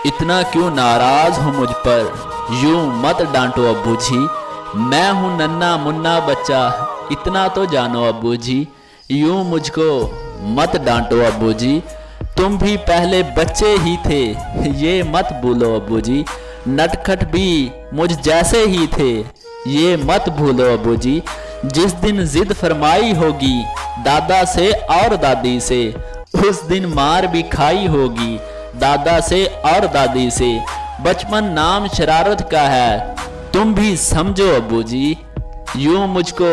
इतना क्यों नाराज हो मुझ पर, यूं मत डांटो अब्बू जी। मैं हूं नन्ना मुन्ना बच्चा, इतना तो जानो अब्बू जी। यूं मुझको मत डांटो अब्बू जी, तुम भी पहले बच्चे ही थे, ये मत भूलो अब्बू जी। नटखट भी मुझ जैसे ही थे, ये मत भूलो अब्बू जी। जिस दिन जिद फरमाई होगी दादा से और दादी से, उस दिन मार भी खाई होगी दादा से और दादी से। बचपन नाम शरारत का है, तुम भी समझो अब्बू जी। यूं मुझको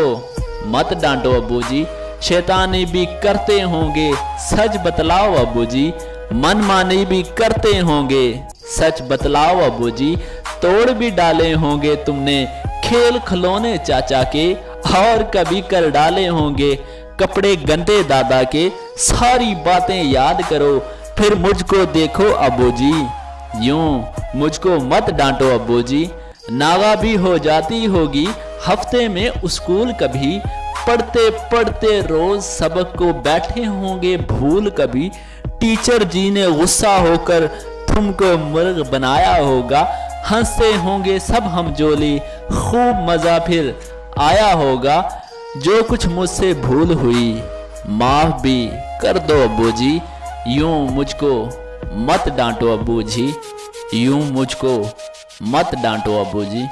मत डांटो अब्बू जी, शैतानी भी करते होंगे सच बतलाओ अब्बू जी। मनमानी भी करते होंगे सच बतलाओ अब्बू जी। तोड़ भी डाले होंगे तुमने खेल खिलौने चाचा के, और कभी कर डाले होंगे कपड़े गंदे दादा के। सारी बातें याद करो फिर मुझको देखो अब्बू जी। यूं मुझको मत डांटो अब्बू जी। नागा भी हो जाती होगी हफ्ते में स्कूल कभी, पढ़ते पढ़ते रोज सबक को बैठे होंगे भूल कभी। टीचर जी ने गुस्सा होकर तुमको मुर्ग बनाया होगा, हंसते होंगे सब हम जोली, खूब मजा फिर आया होगा। जो कुछ मुझसे भूल हुई माफ भी कर दो अब्बू जी। यूं मुझको मत डांटो अब्बू जी, यूं मुझको मत डांटो अब्बू जी।